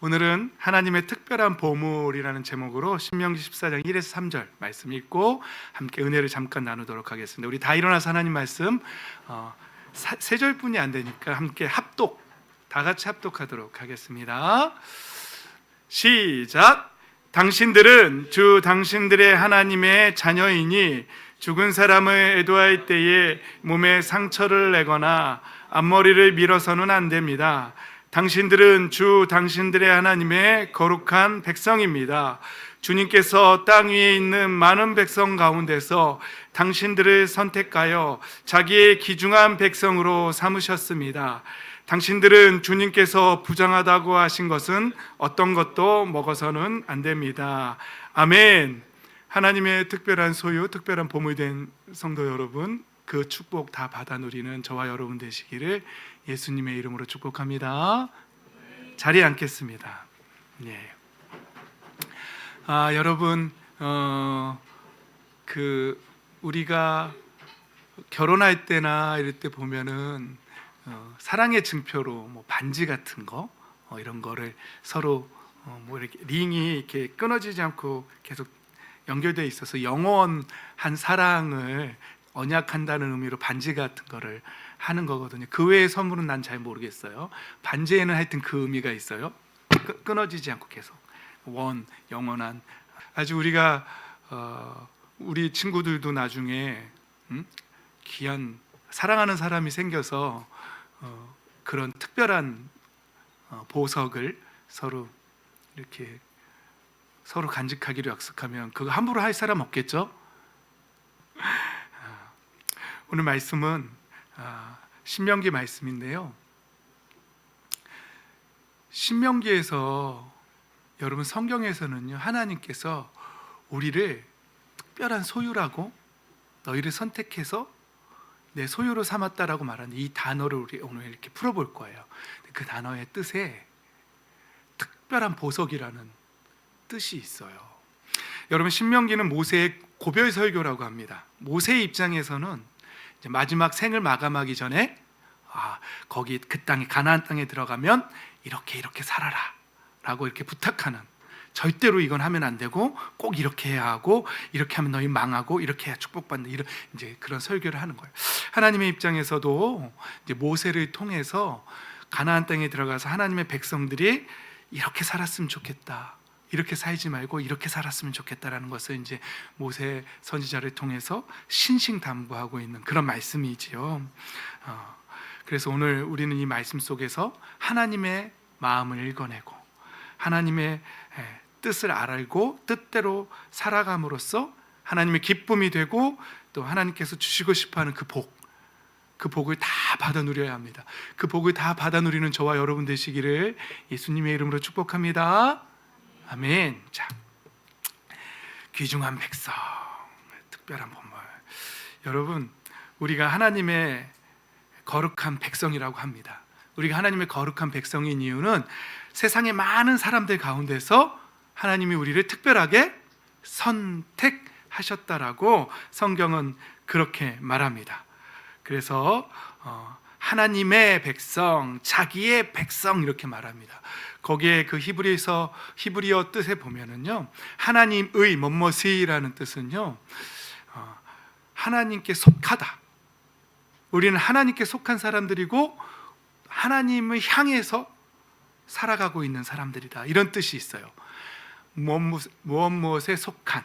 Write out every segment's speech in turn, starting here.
오늘은 하나님의 특별한 보물이라는 제목으로 신명기 14장 1에서 3절 말씀 읽고 함께 은혜를 잠깐 나누도록 하겠습니다. 우리 다 일어나서 하나님 말씀 세 절뿐이 안 되니까 함께 다 같이 합독하도록 하겠습니다. 시작. 당신들은 주 당신들의 하나님의 자녀이니 죽은 사람을 애도할 때에 몸에 상처를 내거나 앞머리를 밀어서는 안 됩니다. 당신들은 주 당신들의 하나님의 거룩한 백성입니다. 주님께서 땅 위에 있는 많은 백성 가운데서 당신들을 선택하여 자기의 귀중한 백성으로 삼으셨습니다. 당신들은 주님께서 부정하다고 하신 것은 어떤 것도 먹어서는 안 됩니다. 아멘. 하나님의 특별한 소유, 특별한 보물 된 성도 여러분, 그 축복 다 받아 누리는 저와 여러분 되시기를 예수님의 이름으로 축복합니다. 자리에 앉겠습니다. 네. 여러분, 우리가 결혼할 때나 이럴 때 보면은 사랑의 증표로 뭐 반지 같은 거 이런 거를 서로 뭐 이렇게 링이 이렇게 끊어지지 않고 계속 연결되어 있어서 영원한 사랑을 언약한다는 의미로 반지 같은 거를 하는 거거든요. 그 외의 선물은 난 잘 모르겠어요. 반지에는 하여튼 그 의미가 있어요. 끊어지지 않고 계속 영원한. 아주 우리가 우리 친구들도 나중에 귀한 사랑하는 사람이 생겨서 그런 특별한 보석을 서로 이렇게 서로 간직하기로 약속하면 그거 함부로 할 사람 없겠죠? 오늘 말씀은 신명기 말씀인데요. 신명기에서 여러분 성경에서는요, 하나님께서 우리를 특별한 소유라고 너희를 선택해서 내 소유로 삼았다라고 말하는 이 단어를 우리 오늘 이렇게 풀어볼 거예요. 그 단어의 뜻에 특별한 보석이라는 뜻이 있어요. 여러분, 신명기는 모세의 고별 설교라고 합니다. 모세의 입장에서는 이제 마지막 생을 마감하기 전에 거기 그 땅에 가나안 땅에 들어가면 이렇게 살아라 라고 이렇게 부탁하는, 절대로 이건 하면 안 되고 꼭 이렇게 해야 하고 이렇게 하면 너희 망하고 이렇게 해야 축복받는, 이런 이제 그런 설교를 하는 거예요. 하나님의 입장에서도 이제 모세를 통해서 가나안 땅에 들어가서 하나님의 백성들이 이렇게 살았으면 좋겠다, 이렇게 살지 말고 이렇게 살았으면 좋겠다라는 것을 이제 모세 선지자를 통해서 신신당부하고 있는 그런 말씀이지요. 그래서 오늘 우리는 이 말씀 속에서 하나님의 마음을 읽어내고 하나님의 뜻을 알고 뜻대로 살아감으로써 하나님의 기쁨이 되고 또 하나님께서 주시고 싶어하는 그 복을 다 받아 누려야 합니다. 그 복을 다 받아 누리는 저와 여러분 되시기를 예수님의 이름으로 축복합니다. 아멘. 자, 귀중한 백성, 특별한 보물. 여러분, 우리가 하나님의 거룩한 백성이라고 합니다. 우리가 하나님의 거룩한 백성인 이유는 세상의 많은 사람들 가운데서 하나님이 우리를 특별하게 선택하셨다라고 성경은 그렇게 말합니다. 그래서 하나님의 백성, 자기의 백성 이렇게 말합니다. 거기에 그 히브리어 뜻에 보면은요, 하나님의 뭐뭐이라는 뜻은요, 하나님께 속하다. 우리는 하나님께 속한 사람들이고 하나님을 향해서 살아가고 있는 사람들이다, 이런 뜻이 있어요. 무엇에 속한,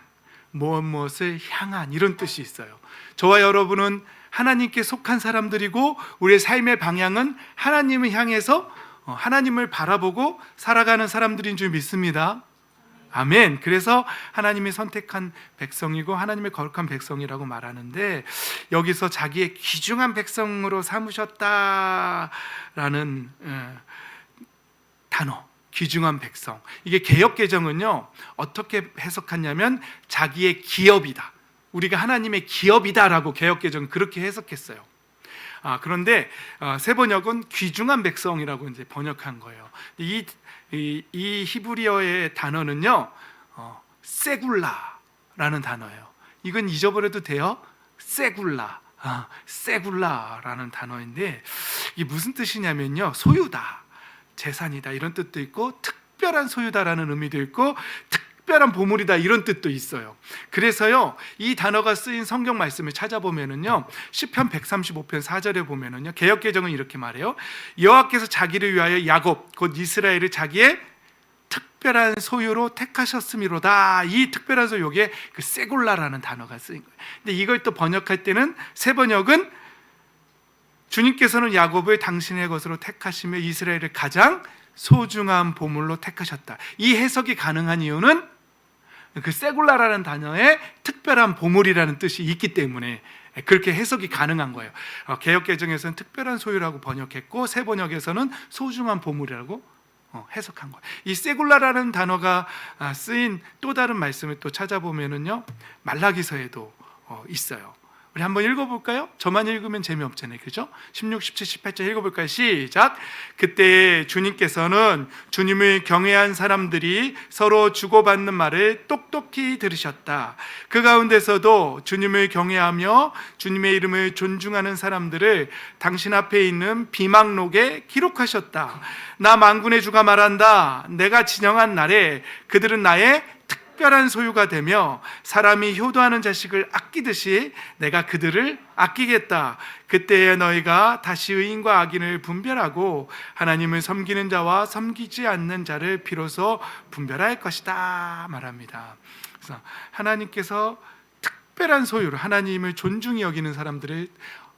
무엇을 향한, 이런 뜻이 있어요. 저와 여러분은 하나님께 속한 사람들이고 우리의 삶의 방향은 하나님을 향해서 하나님을 바라보고 살아가는 사람들인 줄 믿습니다. 아멘. 그래서 하나님이 선택한 백성이고 하나님의 거룩한 백성이라고 말하는데, 여기서 자기의 귀중한 백성으로 삼으셨다라는 단어, 귀중한 백성, 이게 개역개정은요 어떻게 해석하냐면 자기의 기업이다, 우리가 하나님의 기업이다라고 개역개정은 그렇게 해석했어요. 그런데 세번역은 귀중한 백성이라고 이제 번역한 거예요. 이 히브리어의 단어는요, 세굴라라는 단어예요. 이건 잊어버려도 돼요. 세굴라라는 단어인데 이게 무슨 뜻이냐면요, 소유다, 재산이다, 이런 뜻도 있고 특별한 소유다라는 의미도 있고 특별한 보물이다 이런 뜻도 있어요. 그래서요, 이 단어가 쓰인 성경 말씀을 찾아보면은요, 시편 135편 4절에 보면은요, 개역 개정은 이렇게 말해요. 여호와께서 자기를 위하여 야곱 곧 이스라엘을 자기의 특별한 소유로 택하셨음이로다. 이 특별한 소유, 여기에 그 세골라라는 단어가 쓰인 거예요. 근데 이걸 또 번역할 때는 새 번역은 주님께서는 야곱을 당신의 것으로 택하시며 이스라엘을 가장 소중한 보물로 택하셨다. 이 해석이 가능한 이유는 그 세골라라는 단어에 특별한 보물이라는 뜻이 있기 때문에 그렇게 해석이 가능한 거예요. 개역 개정에서는 특별한 소유라고 번역했고 새 번역에서는 소중한 보물이라고 해석한 거예요. 이 세골라라는 단어가 쓰인 또 다른 말씀을 또 찾아보면은요, 말라기서에도 있어요. 우리 한번 읽어볼까요? 저만 읽으면 재미없잖아요, 그죠? 16, 17, 18절 읽어볼까요? 시작! 그때 주님께서는 주님을 경외한 사람들이 서로 주고받는 말을 똑똑히 들으셨다. 그 가운데서도 주님을 경외하며 주님의 이름을 존중하는 사람들을 당신 앞에 있는 비망록에 기록하셨다. 나 만군의 주가 말한다. 내가 진영한 날에 그들은 나의 특별한 소유가 되며 사람이 효도하는 자식을 아끼듯이 내가 그들을 아끼겠다. 그때에 너희가 다시 의인과 악인을 분별하고 하나님을 섬기는 자와 섬기지 않는 자를 비로소 분별할 것이다 말합니다. 그래서 하나님께서 특별한 소유로 하나님을 존중히 여기는 사람들을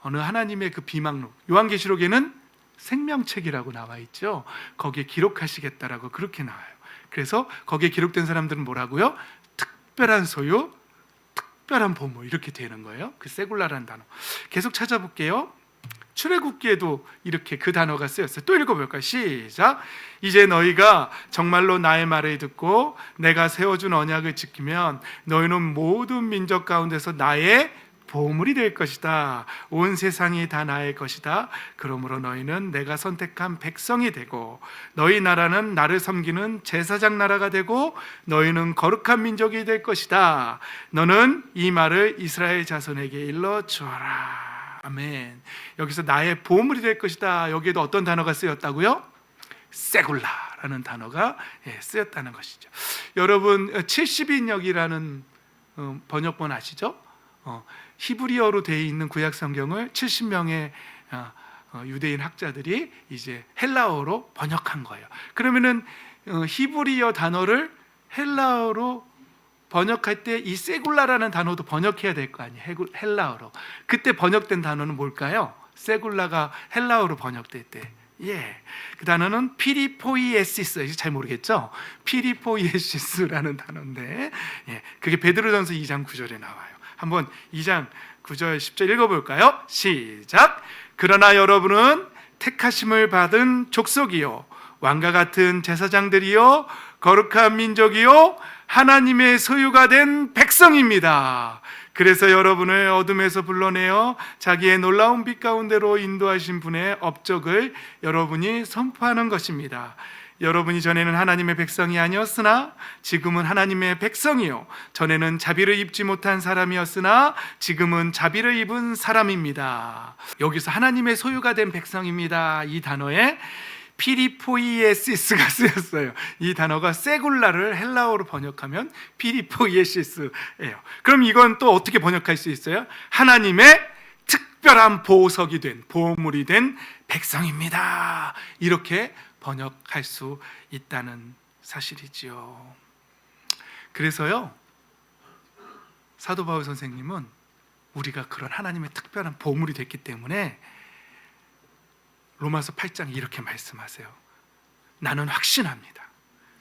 어느 하나님의 그 비망록, 요한계시록에는 생명책이라고 나와 있죠. 거기에 기록하시겠다라고 그렇게 나와요. 그래서 거기에 기록된 사람들은 뭐라고요? 특별한 소유, 특별한 보물, 이렇게 되는 거예요. 그 세골라라는 단어 계속 찾아볼게요. 출애굽기에도 이렇게 그 단어가 쓰였어요. 또 읽어볼까요? 시작! 이제 너희가 정말로 나의 말을 듣고 내가 세워준 언약을 지키면 너희는 모든 민족 가운데서 나의 보물이 될 것이다. 온 세상이 다 나의 것이다. 그러므로 너희는 내가 선택한 백성이 되고 너희 나라는 나를 섬기는 제사장 나라가 되고 너희는 거룩한 민족이 될 것이다. 너는 이 말을 이스라엘 자손에게 일러 주어라. 아멘. 여기서 나의 보물이 될 것이다. 여기에도 어떤 단어가 쓰였다고요? 세골라라는 단어가 쓰였다는 것이죠. 여러분 70인역이라는 번역본 아시죠? 히브리어로 되어 있는 구약 성경을 70명의 유대인 학자들이 이제 헬라어로 번역한 거예요. 그러면은 히브리어 단어를 헬라어로 번역할 때 이 세굴라라는 단어도 번역해야 될 거 아니에요. 헬라어로. 그때 번역된 단어는 뭘까요? 세굴라가 헬라어로 번역될 때, 그 단어는 피리포이에시스. 잘 모르겠죠? 피리포이에시스라는 단어인데, 그게 베드로전서 2장 9절에 나와요. 한번 2장 9절 10절 읽어볼까요? 시작! 그러나 여러분은 택하심을 받은 족속이요 왕과 같은 제사장들이요 거룩한 민족이요 하나님의 소유가 된 백성입니다. 그래서 여러분을 어둠에서 불러내어 자기의 놀라운 빛 가운데로 인도하신 분의 업적을 여러분이 선포하는 것입니다. 여러분이 전에는 하나님의 백성이 아니었으나 지금은 하나님의 백성이요 전에는 자비를 입지 못한 사람이었으나 지금은 자비를 입은 사람입니다. 여기서 하나님의 소유가 된 백성입니다. 이 단어에 피리포이에시스가 쓰였어요. 이 단어가 세굴라를 헬라어로 번역하면 피리포이에시스예요. 그럼 이건 또 어떻게 번역할 수 있어요? 하나님의 특별한 보석이 된, 보물이 된 백성입니다. 이렇게 번역할 수 있다는 사실이지요. 그래서요, 사도 바울 선생님은 우리가 그런 하나님의 특별한 보물이 됐기 때문에 로마서 8장 이렇게 말씀하세요. 나는 확신합니다.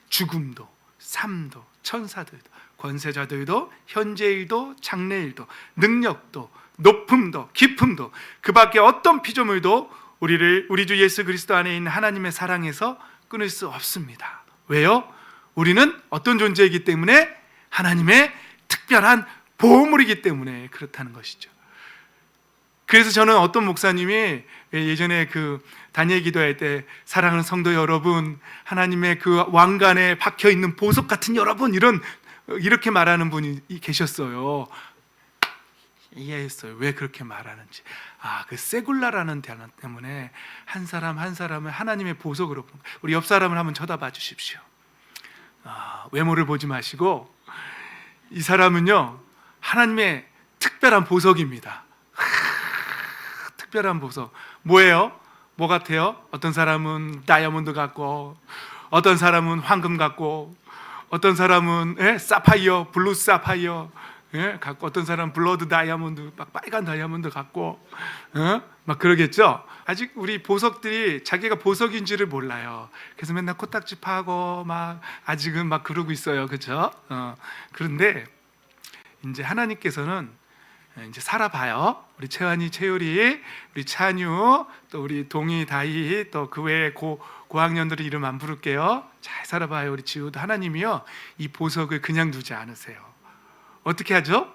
죽음도 삶도 천사들도 권세자들도 현재일도 장래일도 능력도 높음도 깊음도 그 밖에 어떤 피조물도 우리 주 예수 그리스도 안에 있는 하나님의 사랑에서 끊을 수 없습니다. 왜요? 우리는 어떤 존재이기 때문에? 하나님의 특별한 보물이기 때문에 그렇다는 것이죠. 그래서 저는 어떤 목사님이 예전에 그 다니엘 기도할 때 사랑하는 성도 여러분, 하나님의 그 왕관에 박혀 있는 보석 같은 여러분, 이렇게 말하는 분이 계셨어요. 이해했어요. 왜 그렇게 말하는지. 그 세굴라라는 단어 때문에 한 사람 한 사람을 하나님의 보석으로 보는 거예요. 우리 옆 사람을 한번 쳐다봐 주십시오. 외모를 보지 마시고 이 사람은요 하나님의 특별한 보석입니다. 특별한 보석. 뭐예요? 뭐 같아요? 어떤 사람은 다이아몬드 같고, 어떤 사람은 황금 같고, 어떤 사람은 사파이어, 블루 사파이어 갖고, 어떤 사람은 블러드 다이아몬드, 막 빨간 다이아몬드 갖고, 막 그러겠죠. 아직 우리 보석들이 자기가 보석인지를 몰라요. 그래서 맨날 코딱지 파고 막 아직은 막 그러고 있어요, 그렇죠? 그런데 이제 하나님께서는 이제 살아봐요. 우리 채환이, 채율이, 우리 찬유, 또 우리 동희, 다희, 또 그 외에 고학년들의 이름 안 부를게요. 잘 살아봐요. 우리 지우도. 하나님이요 이 보석을 그냥 두지 않으세요. 어떻게 하죠?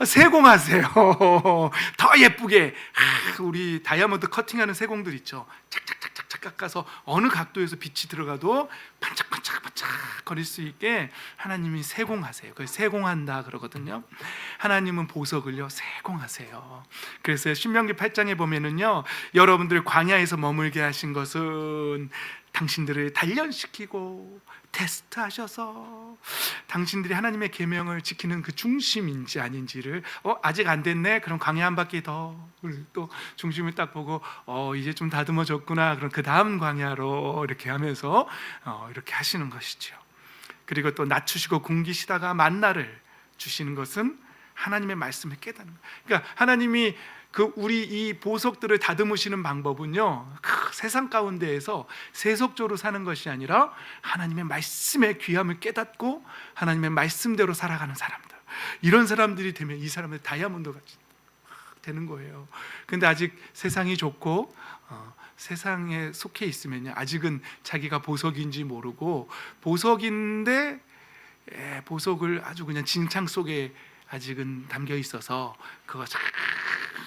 세공하세요. 더 예쁘게. 우리 다이아몬드 커팅하는 세공들 있죠. 착착착착착 깎아서 어느 각도에서 빛이 들어가도 반짝반짝반짝 거릴 수 있게 하나님이 세공하세요. 그걸 세공한다 그러거든요. 하나님은 보석을요 세공하세요. 그래서 신명기 8장에 보면은요, 여러분들 광야에서 머물게 하신 것은 당신들을 단련시키고 테스트하셔서 당신들이 하나님의 계명을 지키는 그 중심인지 아닌지를 아직 안 됐네? 그럼 광야 한 바퀴 더 또 중심을 딱 보고 이제 좀 다듬어졌구나. 그럼 그 다음 광야로 이렇게 하면서 이렇게 하시는 것이죠. 그리고 또 낮추시고 굶기시다가 만나를 주시는 것은 하나님의 말씀을 깨닫는 거예요. 그러니까 하나님이 우리 이 보석들을 다듬으시는 방법은요, 세상 가운데에서 세속적으로 사는 것이 아니라 하나님의 말씀의 귀함을 깨닫고 하나님의 말씀대로 살아가는 사람들, 이런 사람들이 되면 이 사람들 다이아몬드 같이 되는 거예요. 근데 아직 세상이 좋고 세상에 속해 있으면요, 아직은 자기가 보석인지 모르고 보석인데 보석을 아주 그냥 진창 속에 아직은 담겨 있어서 그거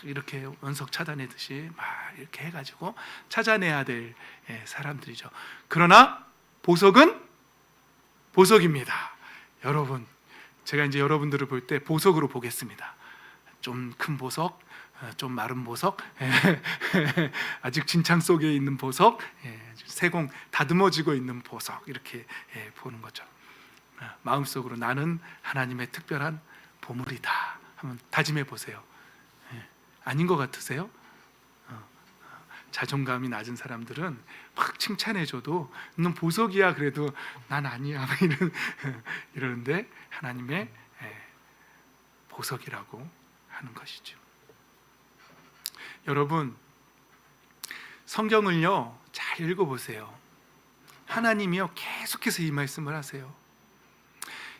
이렇게 원석 찾아내듯이 막 이렇게 해가지고 찾아내야 될 사람들이죠. 그러나 보석은 보석입니다. 여러분, 제가 이제 여러분들을 볼 때 보석으로 보겠습니다. 좀 큰 보석, 좀 마른 보석, 아직 진창 속에 있는 보석, 세공 다듬어지고 있는 보석, 이렇게 보는 거죠. 마음속으로 나는 하나님의 특별한 보물이다 한번 다짐해 보세요. 아닌 것 같으세요? 자존감이 낮은 사람들은 막 칭찬해줘도 넌 보석이야 그래도 난 아니야 이러는데 하나님의 보석이라고 하는 것이죠. 여러분, 성경을요 잘 읽어보세요. 하나님이요 계속해서 이 말씀을 하세요.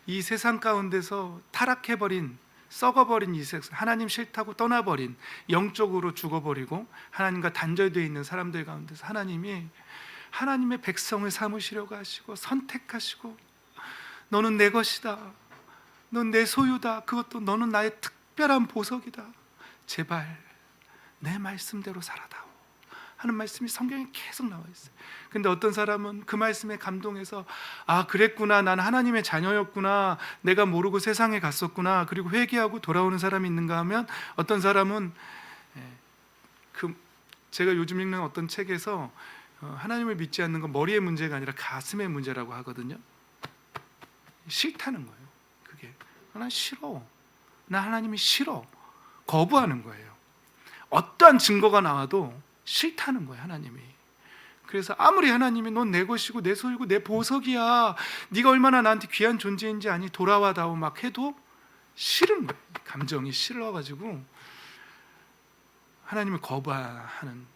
이 세상 가운데서 타락해버린, 썩어버린 이 세상, 하나님 싫다고 떠나버린, 영적으로 죽어버리고 하나님과 단절되어 있는 사람들 가운데서 하나님이 하나님의 백성을 삼으시려고 하시고 선택하시고, 너는 내 것이다, 넌 내 소유다, 그것도 너는 나의 특별한 보석이다, 제발 내 말씀대로 살아다오 하는 말씀이 성경에 계속 나와 있어요. 근데 어떤 사람은 그 말씀에 감동해서 그랬구나, 난 하나님의 자녀였구나, 내가 모르고 세상에 갔었구나, 그리고 회개하고 돌아오는 사람이 있는가 하면, 어떤 사람은 제가 요즘 읽는 어떤 책에서 하나님을 믿지 않는 건 머리의 문제가 아니라 가슴의 문제라고 하거든요. 싫다는 거예요. 그게 난 싫어, 나 하나님이 싫어, 거부하는 거예요. 어떠한 증거가 나와도 싫다는 거예요, 하나님이. 그래서 아무리 하나님이 넌 내 것이고 내 소유고 내 보석이야, 네가 얼마나 나한테 귀한 존재인지 아니, 돌아와다오 막 해도 싫은 거예요. 감정이 싫어가지고 하나님을 거부하는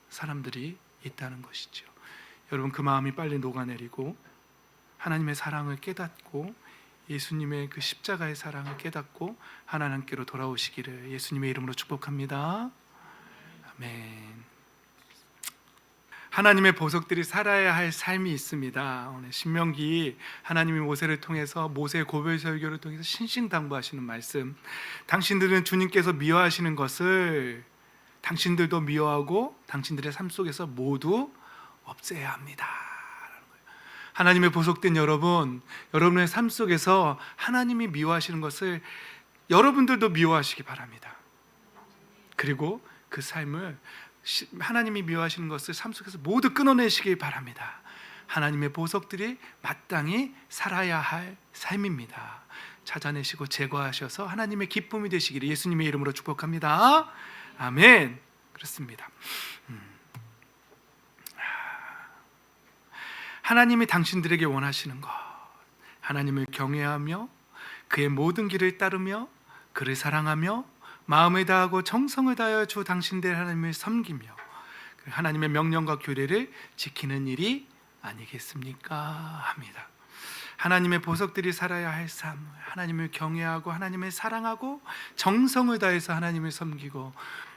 사람들이 있다는 것이죠. 여러분, 그 마음이 빨리 녹아내리고 하나님의 사랑을 깨닫고 예수님의 그 십자가의 사랑을 깨닫고 하나님께로 돌아오시기를 예수님의 이름으로 축복합니다. 아멘. 하나님의 보석들이 살아야 할 삶이 있습니다. 오늘 신명기, 하나님이 모세를 통해서, 모세의 고별 설교를 통해서 신신당부하시는 말씀, 당신들은 주님께서 미워하시는 것을 당신들도 미워하고 당신들의 삶 속에서 모두 없애야 합니다. 하나님의 보석된 여러분, 여러분의 삶 속에서 하나님이 미워하시는 것을 여러분들도 미워하시기 바랍니다. 그리고 그 삶을, 하나님이 미워하시는 것을 삶 속에서 모두 끊어내시기 바랍니다. 하나님의 보석들이 마땅히 살아야 할 삶입니다. 찾아내시고 제거하셔서 하나님의 기쁨이 되시기를 예수님의 이름으로 축복합니다. 아멘. 그렇습니다. 하나님이 당신들에게 원하시는 것, 하나님을 경외하며 그의 모든 길을 따르며 그를 사랑하며 마음을 다하고 정성을 다하여 주 당신들 하나님을 섬기며 하나님의 명령과 규례를 지키는 일이 아니겠습니까? 합니다. 하나님의 보석들이 살아야 할 삶, 하나님을 경외하고 하나님을 사랑하고 정성을 다해서 하나님을 섬기고,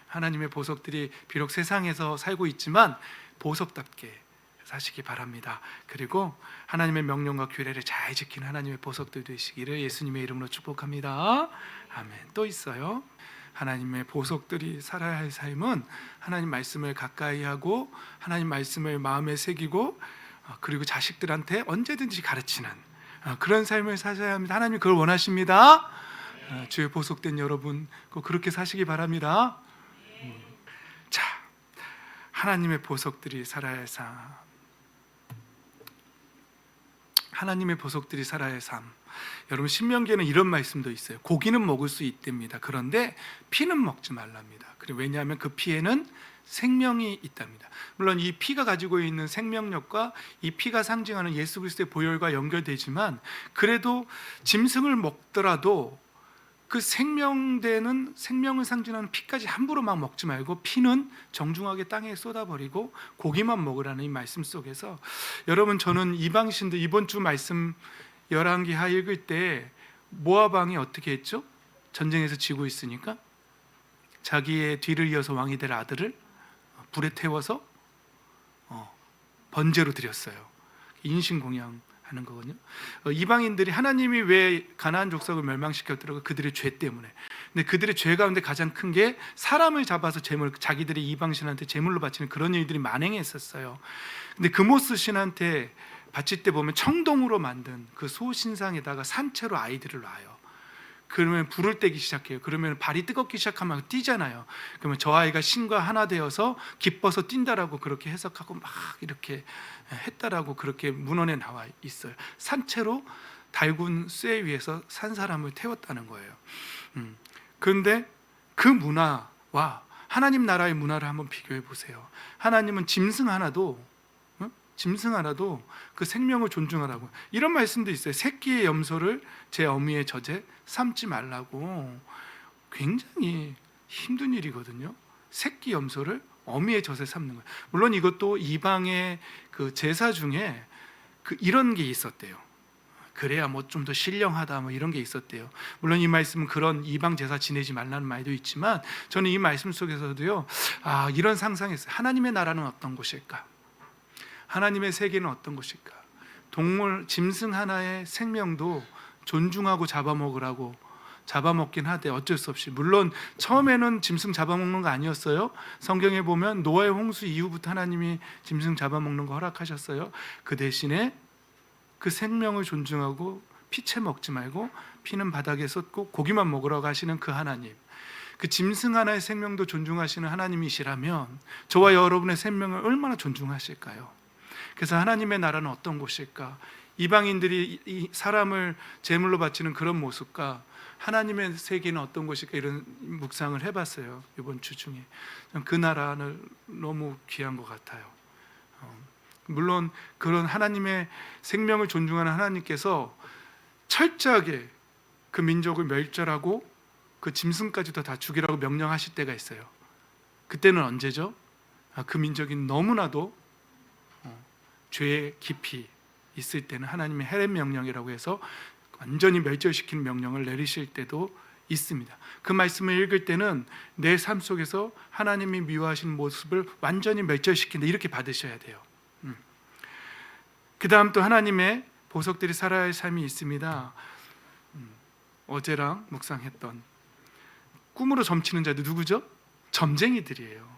하나님의 보석들이 비록 세상에서 살고 있지만 보석답게 사시기 바랍니다. 그리고 하나님의 명령과 규례를 잘 지키는 하나님의 보석들 되시기를 예수님의 이름으로 축복합니다. 아멘. 또 있어요. 하나님의 보석들이 살아야 할 삶은 하나님 말씀을 가까이 하고 하나님 말씀을 마음에 새기고 그리고 자식들한테 언제든지 가르치는 그런 삶을 사셔야 합니다. 하나님 그걸 원하십니다. 주의 보석된 여러분 꼭 그렇게 사시기 바랍니다. 자, 하나님의 보석들이 살아야 할 삶, 하나님의 보석들이 살아야 할 삶. 여러분 신명기에는 이런 말씀도 있어요. 고기는 먹을 수 있답니다. 그런데 피는 먹지 말랍니다. 그리고 왜냐하면 그 피에는 생명이 있답니다. 물론 이 피가 가지고 있는 생명력과 이 피가 상징하는 예수 그리스도의 보혈과 연결되지만, 그래도 짐승을 먹더라도 그 생명되는, 생명을 상징하는 피까지 함부로 막 먹지 말고 피는 정중하게 땅에 쏟아버리고 고기만 먹으라는 이 말씀 속에서, 여러분 저는 이방신들 이번 주 말씀 열왕기하 읽을 때 모압 왕이 어떻게 했죠? 전쟁에서 지고 있으니까 자기의 뒤를 이어서 왕이 될 아들을 불에 태워서 번제로 드렸어요. 인신공양하는 거거든요. 이방인들이 하나님이 왜 가나안 족속을 멸망시켰더라고요? 그들의 죄 때문에. 근데 그들의 죄 가운데 가장 큰 게 사람을 잡아서 제물, 자기들이 이방신한테 제물로 바치는 그런 일들이 만행했었어요. 근데 그모스 신한테 바칠 때 보면 청동으로 만든 그 소신상에다가 산채로 아이들을 놔요. 그러면 불을 떼기 시작해요. 그러면 발이 뜨겁기 시작하면 뛰잖아요. 그러면 저 아이가 신과 하나 되어서 기뻐서 뛴다라고 그렇게 해석하고 막 이렇게 했다라고 그렇게 문헌에 나와 있어요. 산채로 달군 쇠 위에서 산 사람을 태웠다는 거예요. 그런데 그 문화와 하나님 나라의 문화를 한번 비교해 보세요. 하나님은 짐승 하나도 그 생명을 존중하라고 이런 말씀도 있어요. 새끼의 염소를 제 어미의 젖에 삶지 말라고. 굉장히 힘든 일이거든요. 새끼 염소를 어미의 젖에 삶는 거예요. 물론 이것도 이방의 그 제사 중에 이런 게 있었대요. 그래야 뭐 좀 더 신령하다 뭐 이런 게 있었대요. 물론 이 말씀은 그런 이방 제사 지내지 말라는 말도 있지만, 저는 이 말씀 속에서도요, 이런 상상했어요. 하나님의 나라는 어떤 곳일까? 하나님의 세계는 어떤 것일까? 동물, 짐승 하나의 생명도 존중하고 잡아먹으라고 잡아먹긴 하되 어쩔 수 없이, 물론 처음에는 짐승 잡아먹는 거 아니었어요. 성경에 보면 노아의 홍수 이후부터 하나님이 짐승 잡아먹는 거 허락하셨어요. 그 대신에 그 생명을 존중하고 피채 먹지 말고 피는 바닥에 쏟고 고기만 먹으라고 하시는 그 하나님, 그 짐승 하나의 생명도 존중하시는 하나님이시라면 저와 여러분의 생명을 얼마나 존중하실까요? 그래서 하나님의 나라는 어떤 곳일까? 이방인들이 이 사람을 제물로 바치는 그런 모습과 하나님의 세계는 어떤 곳일까? 이런 묵상을 해봤어요. 이번 주 중에 그 나라는 너무 귀한 것 같아요. 물론 그런 하나님의 생명을 존중하는 하나님께서 철저하게 그 민족을 멸절하고 그 짐승까지도 다 죽이라고 명령하실 때가 있어요. 그때는 언제죠? 그 민족이 너무나도 죄의 깊이 있을 때는 하나님의 헤렘 명령이라고 해서 완전히 멸절시키는 명령을 내리실 때도 있습니다. 그 말씀을 읽을 때는 내 삶 속에서 하나님이 미워하시는 모습을 완전히 멸절시킨다 이렇게 받으셔야 돼요. 그 다음 또 하나님의 보석들이 살아야 할 삶이 있습니다. 어제랑 묵상했던 꿈으로 점치는 자들 누구죠? 점쟁이들이에요.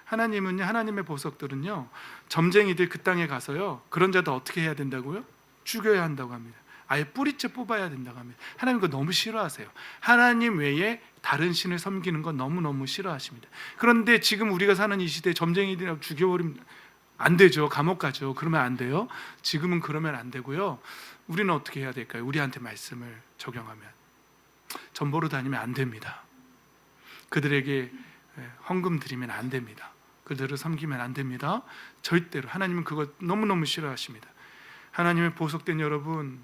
하나님은요, 하나님의 보석들은요, 점쟁이들 그 땅에 가서요, 그런 자들 어떻게 해야 된다고요? 죽여야 한다고 합니다. 아예 뿌리째 뽑아야 된다고 합니다. 하나님 그거 너무 싫어하세요. 하나님 외에 다른 신을 섬기는 건 너무너무 싫어하십니다. 그런데 지금 우리가 사는 이 시대에 점쟁이들이라고 죽여버리면 안 되죠. 감옥 가죠. 그러면 안 돼요. 지금은 그러면 안 되고요. 우리는 어떻게 해야 될까요? 우리한테 말씀을 적용하면 전보로 다니면 안 됩니다. 그들에게 헌금 드리면 안 됩니다. 그들을 섬기면 안 됩니다. 절대로. 하나님은 그거 너무너무 싫어하십니다. 하나님의 보석된 여러분,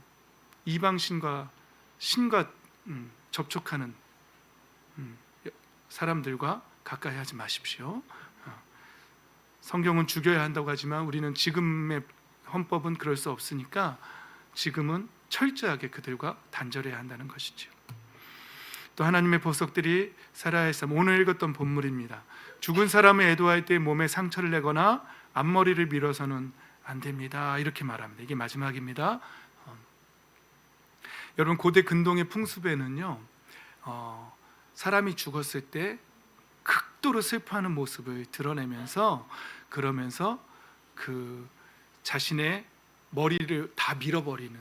이방신과 신과 접촉하는 사람들과 가까이 하지 마십시오. 성경은 죽여야 한다고 하지만 우리는 지금의 헌법은 그럴 수 없으니까 지금은 철저하게 그들과 단절해야 한다는 것이죠. 또 하나님의 보석들이 살아야 할 삶, 오늘 읽었던 본문입니다. 죽은 사람을 애도할 때 몸에 상처를 내거나 앞머리를 밀어서는 안 됩니다. 이렇게 말합니다. 이게 마지막입니다. 여러분, 고대 근동의 풍습에는요, 사람이 죽었을 때 극도로 슬퍼하는 모습을 드러내면서 그러면서 그 자신의 머리를 다 밀어버리는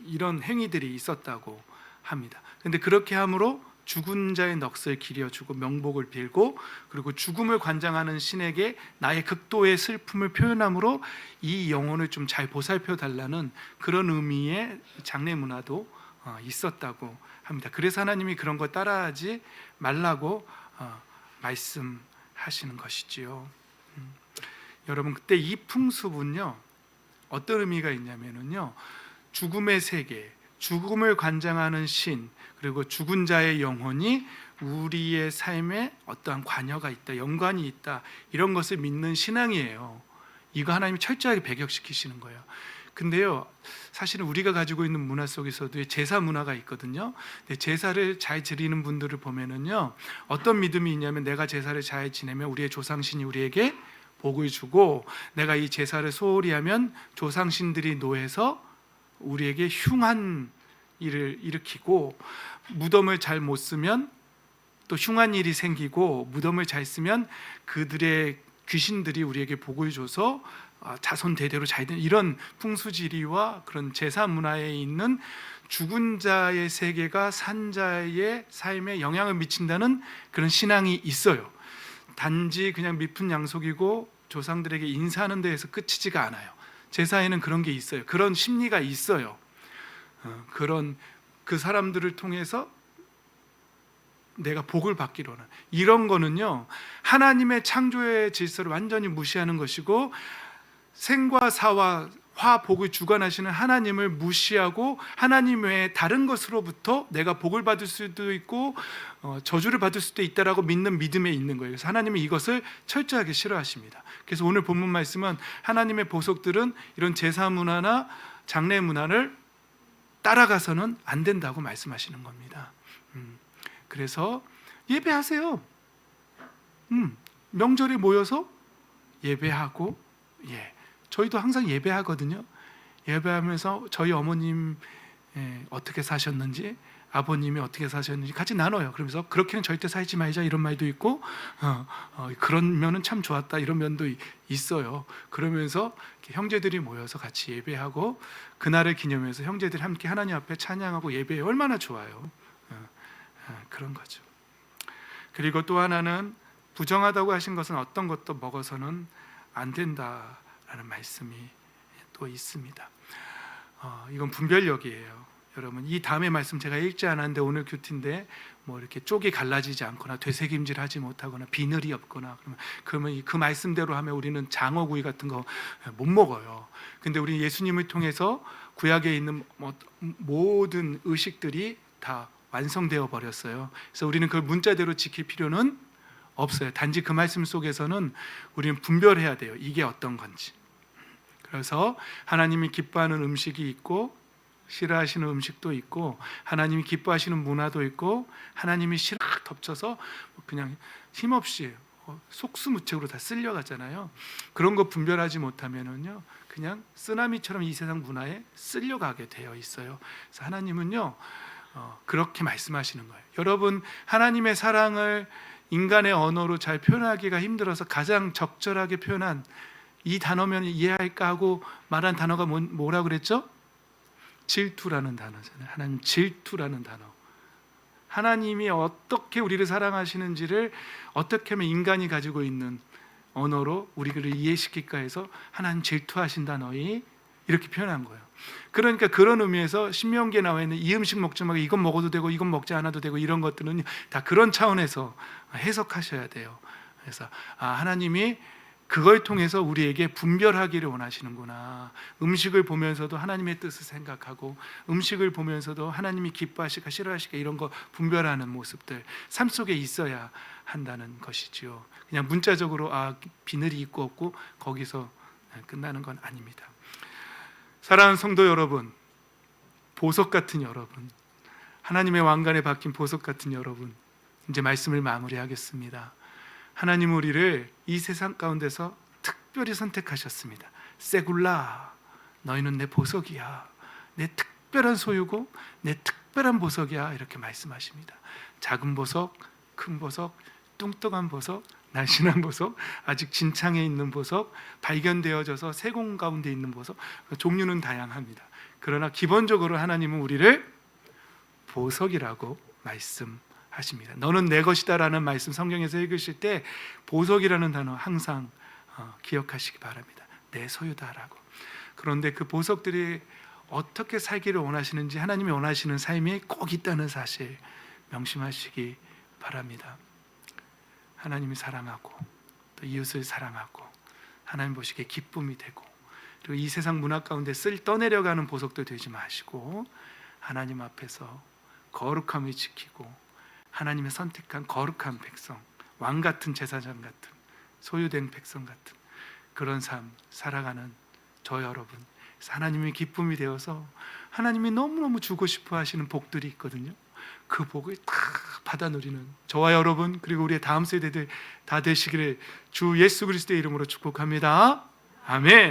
이런 행위들이 있었다고 합니다. 그런데 그렇게 함으로 죽은 자의 넋을 기려주고 명복을 빌고 그리고 죽음을 관장하는 신에게 나의 극도의 슬픔을 표현함으로 이 영혼을 좀 잘 보살펴 달라는 그런 의미의 장례 문화도 있었다고 합니다. 그래서 하나님이 그런 거 따라하지 말라고 말씀하시는 것이지요. 여러분, 그때 이 풍습은요, 어떤 의미가 있냐면요, 죽음의 세계, 죽음을 관장하는 신, 그리고 죽은 자의 영혼이 우리의 삶에 어떠한 관여가 있다, 연관이 있다, 이런 것을 믿는 신앙이에요. 이거 하나님이 철저하게 배격시키시는 거예요. 근데요, 사실은 우리가 가지고 있는 문화 속에서도 제사 문화가 있거든요. 근데 제사를 잘 지내는 분들을 보면은요, 어떤 믿음이 있냐면 내가 제사를 잘 지내면 우리의 조상신이 우리에게 복을 주고, 내가 이 제사를 소홀히 하면 조상신들이 노해서 우리에게 흉한 일을 일으키고, 무덤을 잘 못 쓰면 또 흉한 일이 생기고, 무덤을 잘 쓰면 그들의 귀신들이 우리에게 복을 줘서 자손 대대로 잘 되는 이런 풍수지리와 그런 제사 문화에 있는 죽은 자의 세계가 산 자의 삶에 영향을 미친다는 그런 신앙이 있어요. 단지 그냥 미푼 양속이고 조상들에게 인사하는 데에서 끝이지가 않아요. 제사에는 그런 게 있어요. 그런 심리가 있어요. 그런 그 사람들을 통해서 내가 복을 받기로는, 이런 거는요, 하나님의 창조의 질서를 완전히 무시하는 것이고, 생과 사와 화, 복을 주관하시는 하나님을 무시하고 하나님 외에 다른 것으로부터 내가 복을 받을 수도 있고 저주를 받을 수도 있다라고 믿는 믿음에 있는 거예요. 그래서 하나님은 이것을 철저하게 싫어하십니다. 그래서 오늘 본문 말씀은 하나님의 보석들은 이런 제사 문화나 장례 문화를 따라가서는 안 된다고 말씀하시는 겁니다. 그래서 예배하세요. 명절에 모여서 예배하고, 저희도 항상 예배하거든요. 예배하면서 저희 어머님 어떻게 사셨는지, 아버님이 어떻게 사셨는지 같이 나눠요. 그러면서 그렇게는 절대 살지 말자 이런 말도 있고, 그런 면은 참 좋았다 이런 면도 있어요. 그러면서 형제들이 모여서 같이 예배하고 그날을 기념해서 형제들이 함께 하나님 앞에 찬양하고 예배해. 얼마나 좋아요. 그런 거죠. 그리고 또 하나는 부정하다고 하신 것은 어떤 것도 먹어서는 안 된다라는 말씀이 또 있습니다. 이건 분별력이에요. 여러분, 이 다음의 말씀 제가 읽지 않았는데 오늘 큐티인데, 뭐 이렇게 쪽이 갈라지지 않거나 되새김질하지 못하거나 비늘이 없거나 그러면 그 말씀대로 하면 우리는 장어구이 같은 거 못 먹어요. 근데 우리 예수님을 통해서 구약에 있는 모든 의식들이 다 완성되어 버렸어요. 그래서 우리는 그 문자대로 지킬 필요는 없어요. 단지 그 말씀 속에서는 우리는 분별해야 돼요. 이게 어떤 건지. 그래서 하나님이 기뻐하는 음식이 있고 싫어하시는 음식도 있고, 하나님이 기뻐하시는 문화도 있고, 하나님이 싫어 덮쳐서 그냥 힘없이 속수무책으로 다 쓸려가잖아요. 그런 거 분별하지 못하면은요, 그냥 쓰나미처럼 이 세상 문화에 쓸려가게 되어 있어요. 그래서 하나님은요, 그렇게 말씀하시는 거예요. 여러분, 하나님의 사랑을 인간의 언어로 잘 표현하기가 힘들어서 가장 적절하게 표현한 이 단어면 이해할까 하고 말한 단어가 뭐라고 그랬죠? 질투라는 단어잖아요. 하나님 질투라는 단어. 하나님이 어떻게 우리를 사랑하시는지를 어떻게 하면 인간이 가지고 있는 언어로 우리를 이해시킬까 해서 하나님 질투하신다 너희 이렇게 표현한 거예요. 그러니까 그런 의미에서 신명기에 나와 있는 이 음식 먹지 말고 이건 먹어도 되고 이건 먹지 않아도 되고 이런 것들은 다 그런 차원에서 해석하셔야 돼요. 그래서 하나님이 그걸 통해서 우리에게 분별하기를 원하시는구나. 음식을 보면서도 하나님의 뜻을 생각하고 음식을 보면서도 하나님이 기뻐하실까 싫어하실까 이런 거 분별하는 모습들 삶 속에 있어야 한다는 것이지요. 그냥 문자적으로 비늘이 있고 없고 거기서 끝나는 건 아닙니다. 사랑하는 성도 여러분, 보석 같은 여러분, 하나님의 왕관에 박힌 보석 같은 여러분, 이제 말씀을 마무리하겠습니다. 하나님은 우리를 이 세상 가운데서 특별히 선택하셨습니다. 세굴라, 너희는 내 보석이야. 내 특별한 소유고 내 특별한 보석이야. 이렇게 말씀하십니다. 작은 보석, 큰 보석, 뚱뚱한 보석, 날씬한 보석, 아직 진창에 있는 보석, 발견되어져서 세공 가운데 있는 보석, 종류는 다양합니다. 그러나 기본적으로 하나님은 우리를 보석이라고 말씀하십니다. 너는 내 것이다라는 말씀 성경에서 읽으실 때 보석이라는 단어 항상 기억하시기 바랍니다. 내 소유다라고. 그런데 그 보석들이 어떻게 살기를 원하시는지 하나님이 원하시는 삶이 꼭 있다는 사실 명심하시기 바랍니다. 하나님이 사랑하고 또 이웃을 사랑하고 하나님 보시기에 기쁨이 되고 그리고 이 세상 문화 가운데 떠내려가는 보석도 되지 마시고 하나님 앞에서 거룩함을 지키고 하나님의 선택한 거룩한 백성, 왕 같은 제사장 같은 소유된 백성 같은 그런 삶 살아가는 저 여러분, 하나님의 기쁨이 되어서 하나님이 너무너무 주고 싶어 하시는 복들이 있거든요. 그 복을 다 받아 누리는 저와 여러분 그리고 우리의 다음 세대들 다 되시기를 주 예수 그리스도의 이름으로 축복합니다. 아멘.